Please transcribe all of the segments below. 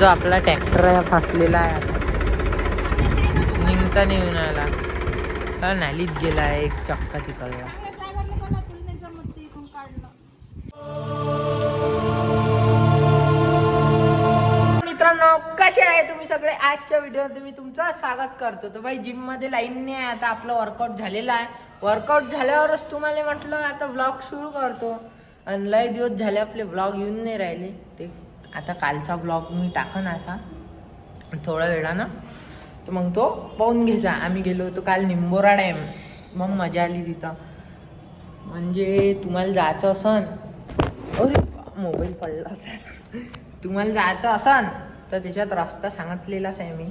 जो आपला ट्रॅक्टर आहे फसलेला आहे आता निघता नाही आला. नालीत गेला आहे एक चक्का तिकडला. मित्रांनो कसे आहे तुम्ही सगळे. आजच्या व्हिडिओमध्ये मी तुमचं स्वागत करतो. तर भाई जिम मध्ये लाईन नाही आहे. आता आपलं वर्कआउट झालेलं आहे. वर्कआउट झाल्यावरच तुम्हाला म्हटलं आता व्लॉग सुरू करतो. आणि लय दिवस झाले आपले व्लॉग येऊन नाही राहिले. ते आता कालचा व्लॉग मी टाकन आता थोड्या वेळानं. तर मग तो पाहून घ्यायचा. आम्ही गेलो होतो काल निंबोरा डॅम. मग मजा आली तिथं. म्हणजे तुम्हाला जायचं असन, अरे मोबाईल पडला असेल. तुम्हाला जायचं असन तर त्याच्यात रस्ता सांगितलेलाच आहे मी.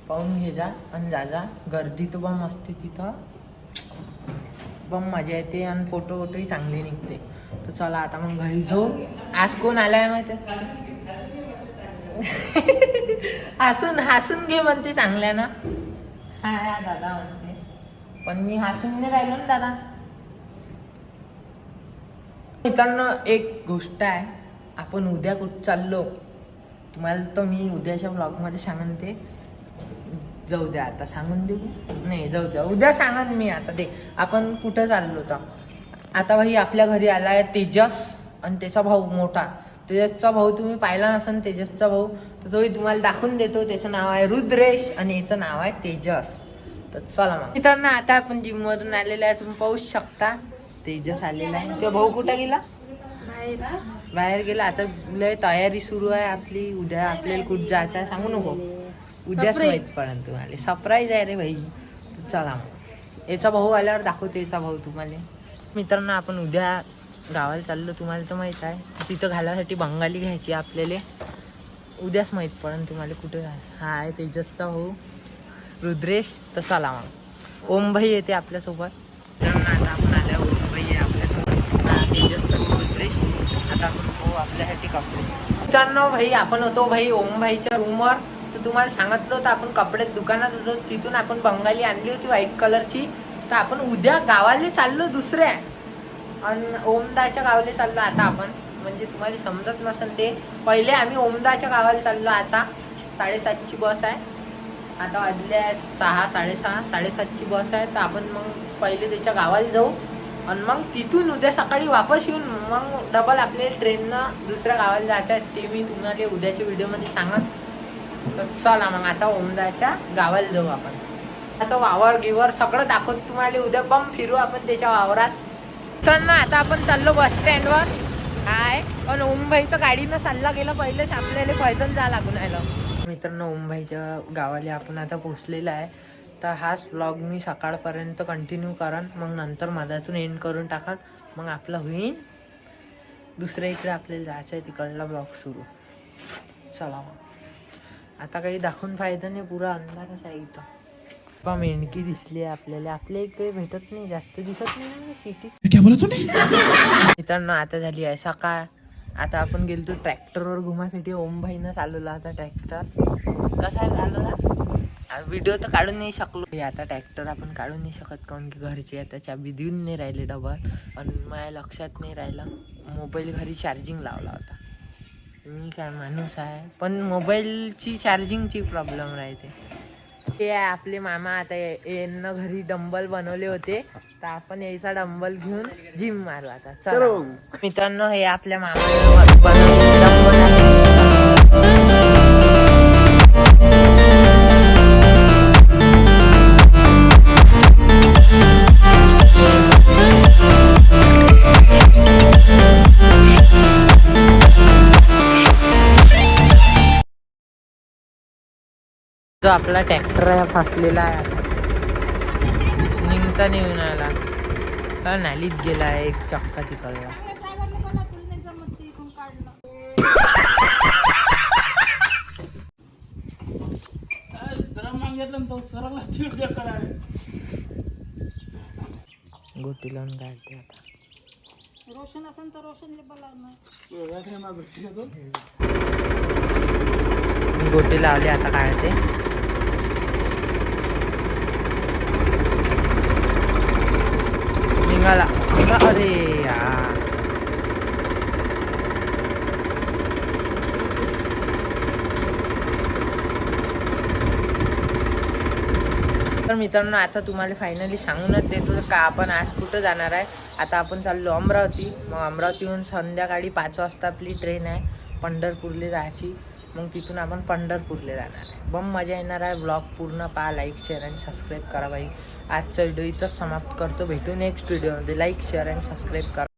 पाहून घ्यायचा आणि जा. गर्दी तर बम असते तिथं. बम मजा येते आणि फोटोही चांगले निघते. तर चला आता मग घरी जाऊ. आज कोण आलाय माहिती हसून घे म्हणते चांगल्या ना. हा दादा म्हणते, पण मी हसून नाही राहिलो ना दादा. मित्रांनो एक गोष्ट आहे, आपण उद्या कुठं चाललो तुम्हाला तर मी उद्याच्या ब्लॉगमध्ये सांगन. ते जाऊ द्या आता सांगून देऊ नाही, जाऊ द्या उद्या सांगन मी. आता ते आपण कुठं चाललो तर आता भाई आपल्या घरी आला आहे तेजस आणि त्याचा भाऊ मोठा. तेजसचा भाऊ तुम्ही पाहिला नसेल, तेजसचा भाऊ तर तोही तुम्हाला दाखवून देतो. त्याचं नाव आहे रुद्रेश आणि याचं नाव आहे तेजस. तर चला मग मित्रांनो आता आपण जिमवरून आलेलं आहे. तुम्ही पाहू शकता तेजस आलेला आहे. तो भाऊ कुठं गेला? बाहेर गेला. आता लय तयारी सुरू आहे आपली. उद्या आपल्याला कुठं जायचं आहे सांगू नको, उद्याच माहीत पडेल तुम्हाला. सरप्राईज आहे रे भाई. तर चला मग याचा भाऊ आल्यावर दाखवतो याचा भाऊ तुम्हाला. मित्रांनो आपण उद्या गावाला चाललो. तुम्हाला तर माहीत आहे तिथं घालायसाठी बंगाली घ्यायची आपल्याला. उद्याच माहीत पडेल तुम्हाला कुठे जायचं. हा आहे तेजसचा भाऊ रुद्रेश. तर चला मग ओम भाई येते आपल्यासोबत. मित्रांनो आता आपण आल्या ओम भाई आहे आपल्यासोबत. हा तेजसचा भाऊ रुद्रेश. आता आपण भाऊ आपल्यासाठी कपडे. मित्रांनो भाई आपण होतो भाई ओम भाईच्या रूमवर. तर तुम्हाला सांगितलं होतं आपण कपडे दुकानात होतो. तिथून आपण बंगाली आणली होती व्हाईट कलरची. तर आपण उद्या गावाला चाललो दुसऱ्या आणि ओमदाच्या गावाला चाललो आता आपण. म्हणजे तुम्हाला समजत नसेल ते, पहिले आम्ही ओमदाच्या गावाला चाललो. आता 7:30ची बस आहे. आता वाजल्या 6, 6:30, 7:30ची बस आहे. तर आपण मग पहिले त्याच्या गावाला जाऊ आणि मग तिथून उद्या सकाळी वापस येऊन मग डबल आपल्याला ट्रेननं दुसऱ्या गावाला जायचं आहे. ते मी तुम्हाला उद्याच्या व्हिडिओमध्ये सांगत. तर चला मग आता ओमदाच्या गावाला जाऊ आपण. त्याचं वावर गिवर सगळं दाखवत तुम्हाला. उद्या बम फिरू आपण त्याच्या वावरात. तर ना आता आपण चाललो बस स्टँडवर आहे. पण ओमभाई तर गाडीनं चालला गेला. पहिलेच आपल्याला पैदल जा लागून राहिलं. मित्रांनो ओमभाईच्या गावाला आपण आता पोचलेलं आहे. तर हाच ब्लॉग मी सकाळपर्यंत कंटिन्यू करन. मग नंतर मधातून एंड करून टाकत. मग आपलं होईल दुसऱ्या इकडे आपल्याला जायचं आहे तिकडला ब्लॉग सुरू. चला मग आता काही दाखवून फायदा नाही. पुरा अंधारच आहे इथं. मेंढकी दिसली आहे आपल्याला. आपल्या इकडे भेटत नाही, जास्त दिसत नाही ना सिटीत. मित्रांनो आता झाली आहे सकाळ. आता आपण गेलो ट्रॅक्टरवर घुमासाठी. ओमभाईनं चालवला आता ट्रॅक्टर. कसा चालवला व्हिडिओ तर काढून नाही शकलो. आता ट्रॅक्टर आपण काढून नाही शकत काऊन की घरचे आता चाबी देऊन नाही राहिले डबल. आणि माझ्या लक्षात नाही राहिलं. मोबाईल घरी चार्जिंग लावला होता. मी काय माणूस आहे, पण मोबाईलची चार्जिंगची प्रॉब्लेम राहते. ते आपले मामा आता यांना घरी डंबल बनवले होते. तर आपण यायचा डंबल घेऊन जिम मारू आता. चला मित्रांनो हे आपल्या मामाने बनवलेले डंबल आहे. जो आपला ट्रॅक्टर आहे फसलेला आहे आता निघता नाही आला. नालीत गेला आहे एक चक्का तिकडला. गोटी लावून काढते आता. रोशन असेल तर रोशन गोटी लावली आता काढते. निघाला. अरे यार तर मित्रांनो आता तुम्हाला फायनली सांगूनच देतो का आपण आज कुठं जाणार आहे. आता आपण चाललो अमरावती. मग अमरावतीहून संध्याकाळी 5 वाजता आपली ट्रेन आहे पंढरपूरला जायची. मग तिथून आपण पंढरपूरला जाणार आहे. बम मजा येणार आहे. ब्लॉग पूर्ण पहा, लाईक शेअर आणि सबस्क्राईब करा बाई. आजचा व्हिडिओ इथंच समाप्त करतो. भेटू नेक्स्ट व्हिडिओमध्ये. लाईक शेअर आणि सबस्क्राईब करा.